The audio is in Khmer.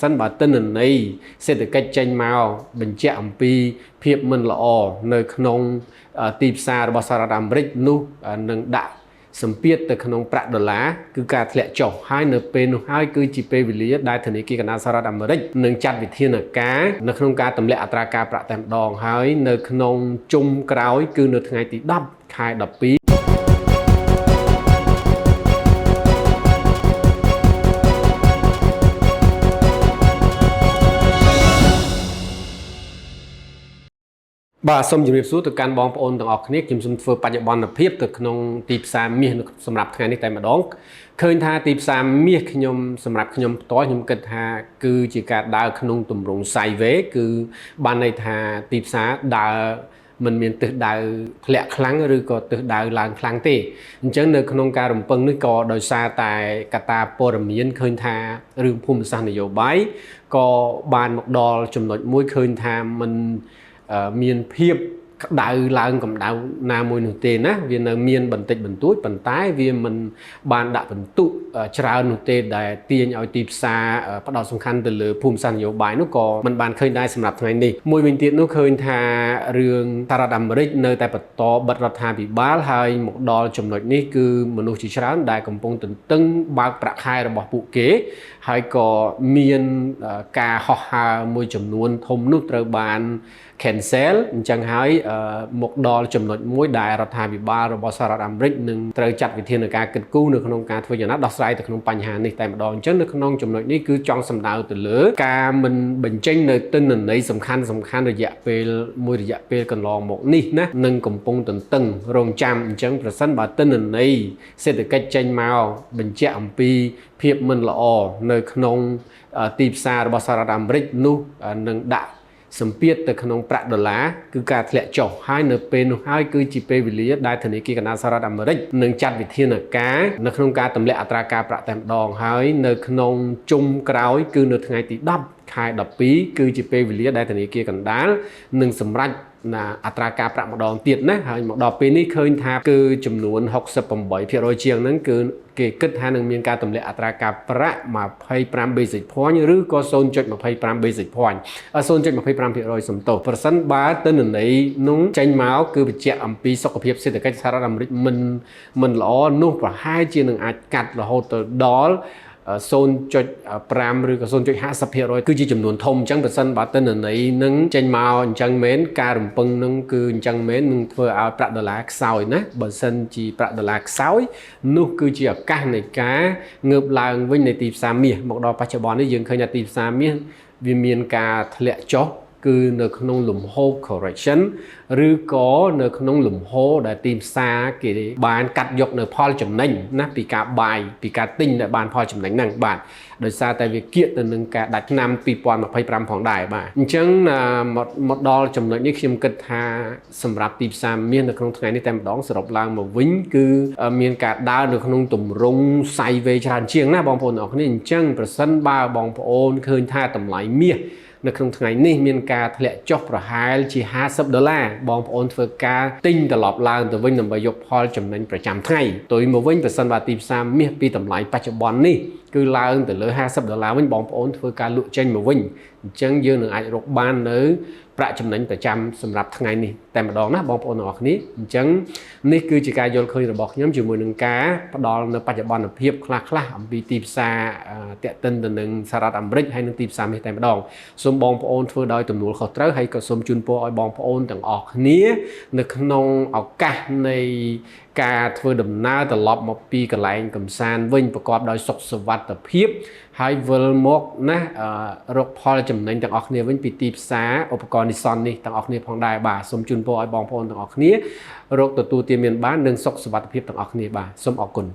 សិនបើទិន្នន័យសេដ្ឋកិច្ចចេញមកបញ្ជាក់អំពីភាពមិនល្អនៅក្នុងទីផ្សាររបស់សហរដ្ឋអាមេរិកនោះនឹងដាក់សម្ពាធទៅក្នុងប្រាក់ដុល្លារគឺការធ្លាក់ចុះហើយនៅពេលនោះហើយគឺជាពេលវេលាដែលធនាគារកណ្ដាលសហរដ្ឋអាមេរិកនឹងចាត់វិធានការនៅក្នុងការទម្លាក់អត្រាការប្រាក់តែម្ដងហើយនៅក្នុងជុំក្រោយគឺនៅថ្ងៃទី10 ខែ 12បាទសូមជម្រាបសួរទៅកាន់បងប្អូនទាំងអស់គ្នាខ្ញុំសូមធ្វើបច្ចុប្បន្នភាពទៅក្នុងទីផ្សារមាសសម្រាប់ថ្ងៃនេះតែម្ដងឃើញថាទីផ្សារមាសខ្ញុំសម្រាប់ខ្ញុំផ្ទាល់ខ្ញុំគិតថាគឺជាការដើរក្នុងទម្រង់ sideways គឺបានន័យថាទីផ្សារដើរមិនមានទិសដៅធ្លាក់ខ្លាំងឬក៏ទិសដៅឡើងខ្លាំងទេអញ្ចឹងនៅក្នុងការរំពឹងនេះក៏ដោយសារតែកត្តាព័ត៌មានឃើញថារឿងភូមិសាស្ត្រនយោបាយក៏បានមកដល់ចំណុចមួយឃើញថាមិនមានភាពក្តៅឡើងកម្ដៅណាមួយនោះទេណាវានៅមានបន្តិចបន្តួចប៉ុន្តែវាមិនបានដាក់បន្ទុកច្រើននោះទេដែលទាញឲ្យទីផ្សារផ្ដោតសំខាន់ទៅលើភូមិសាស្ត្រនយោបាយនោះក៏មិនបានឃើញដែរសម្រាប់ថ្ងៃនេះមួយវិញទៀតនោះឃើញថារឿងសហរដ្ឋអាមេរិកនៅតែបន្តបិទរដ្ឋាភិបាលហើយមកដល់ចំណុចនេះគឺមនុស្សជាច្រើនដែលកំពុងទន្ទឹងបើកប្រាក់ខែរបស់ពួកគេហើយក៏មានការហោះហើរមួយចំនួនធំនោះត្រូវបាន cancel អញ្ចឹងហើយមកដល់ចំណុចមួយដែលរដ្ឋាភិបាលរបស់សហរដ្ឋអាមេរិកនឹងត្រូវចាត់វិធានការគិតគូរនៅក្នុងការធ្វើយ៉ាងណាដោះស្រាយទៅក្នុងបញ្ហានេះតែម្ដងអញ្ចឹងនៅក្នុងចំណុចនេះគឺចង់សំដៅទៅលើការមិនបញ្ចេញនៅទិន្នន័យសំខាន់រយៈពេលកន្លងមកនេះណានឹងកំពុងទន្ទឹងរង់ចាំអញ្ចឹងប្រសិនបើទិន្នន័យសេដ្ឋកិច្ចចេញមកបញ្ជាក់អំពីភាពមិនល្អនៅក្នុងទីផ្សាររបស់សហរដ្ឋអាមេរិកនោះនឹងដាក់សម្ពាធទៅក្នុងប្រាក់ដុល្លារគឺការធ្លាក់ចុះហើយនៅពេលនោះហើយគឺជាពេលវេលាដែលធនាគារកណ្ដាលសហរដ្ឋអាមេរិកនឹងចាត់វិធានការនៅក្នុងការទម្លាក់អត្រាការប្រាក់តែម្ដងហើយនៅក្នុងជុំក្រោយគឺនៅថ្ងៃទី10 ខែ 12គឺជាពេលវេលាដែលធនាគារកណ្ដាលនឹងសម្រេចអត្រាការប្រាក់ម្ដងទៀតណាហើយមកដល់ពេលនេះឃើញថាគឺចំនួន 68% ជាងហ្នឹងគឺគេគិតថានឹងមានការទម្លាក់អត្រាការប្រាក់25 basic point ឬក៏ 0.25 basic point 0.25% សំទោសប្រសិនបើទិន្នន័យនោះចេញមកគឺបញ្ជាក់អំពីសុខភាពសេដ្ឋកិច្ចសហរដ្ឋអាមេរិកមិនល្អនោះប្រហែលជានឹងអាចកាត់រហូតទៅដល់0.5 ឬក៏ 0.50% គឺជាចំនួនធំអញ្ចឹងប្រសិនបើទិន្នន័យនឹងចេញមកអញ្ចឹងមែនការរំពឹងនឹងគឺអញ្ចឹងមែននឹងធ្វើឲ្យប្រាក់ដុល្លារខ្សោយណាបើសិនជាប្រាក់ដុល្លារខ្សោយនោះគឺជាឱកាសនៃការងើបឡើងវិញនៃទីផ្សារមាសមកដល់បច្ចុប្បន្ននេះយើងឃើញថាទីផ្សារមាសវាមានការធ្លាក់ចុះគឺនៅក្នុងលំហូរ correction ឬក៏នៅក្នុងលំហូរដែលទីផ្សារគេបានកាត់យកនៅផលចំណេញណាពីការបាយពីការទិញដែលបានផលចំណេញហ្នឹងបាទដោយសារតែវាគៀកទៅនឹងការដាច់ឆ្នាំ2025ផងដែរបាទអញ្ចឹងមកដល់ចំណុចនេះខ្ញុំគិតថាសម្រាប់ទីផ្សារមាសនៅក្នុងថ្ងៃនេះតែម្ដងសរុបឡើងមកវិញគឺមានការដើរនៅក្នុងទម្រង់ sideways ច្រើនជាងណាបងប្អូនទាំងអស់គ្នាអញ្ចឹងប្រសិនបើបងប្អូនឃើញថាតម្លៃមាសនៅក្នុងថ្ងៃនេះមានការធ្លាក់ចុះប្រហែលជា$50បងប្អូនធ្វើការទិញត្រឡប់ឡើងទៅវិញដើម្បីយកផលចំណេញប្រចាំថ្ងៃផ្ទុយមកវិញប្រសិនបើទីផ្សារមាសពីតម្លៃបច្ចុប្បន្ននេះគឺឡើងទៅលើ$50វិញបងប្អូនធ្វើការលក់ចេញមកវិញអញ្ចឹងយើងនឹងអាចរកបាននៅប្រាក់ចំណេញប្រចាំសម្រាប់ថ្ងៃនេះតែម្ដងណាបងប្អូនទាំងអស់គ្នាអញ្ចឹងនេះគឺជាការយល់ឃើញរបស់ខ្ញុំជាមួយនឹងការផ្ដល់នៅបច្ចុប្បន្នភាពខ្លះអំពីទីផ្សារតាក់ទិនទៅនឹងសហរដ្ឋអាមេរិកហើយនឹងទីផ្សារមាសតែម្ដងសូមបងប្អូនធ្វើដោយទំនួលខុសត្រូវហើយក៏សូមជូនពរឲ្យបងប្អូនទាំងអស់គ្នានៅក្នុងឱកាសនៃការធ្វើដំណើរត្រឡប់មកពីកន្លែងកំសាន្តវិញប្រកបដោយសុខសុវត្ថិភាពហើយវិលមកណារកផលចំណេញទាំងអស់គ្នាវិញពីទីផ្សារឧបករណ៍និស្សិតនេះទាំងអស់គ្នាផងដែរបាទសូមជូនពរឲ្យបងប្អូនទាំងអស់គ្នារកទទួលទានមានបាននិងសុខសុវត្ថិភាពទាំងអស់គ្នាបាទសូមអរគុណ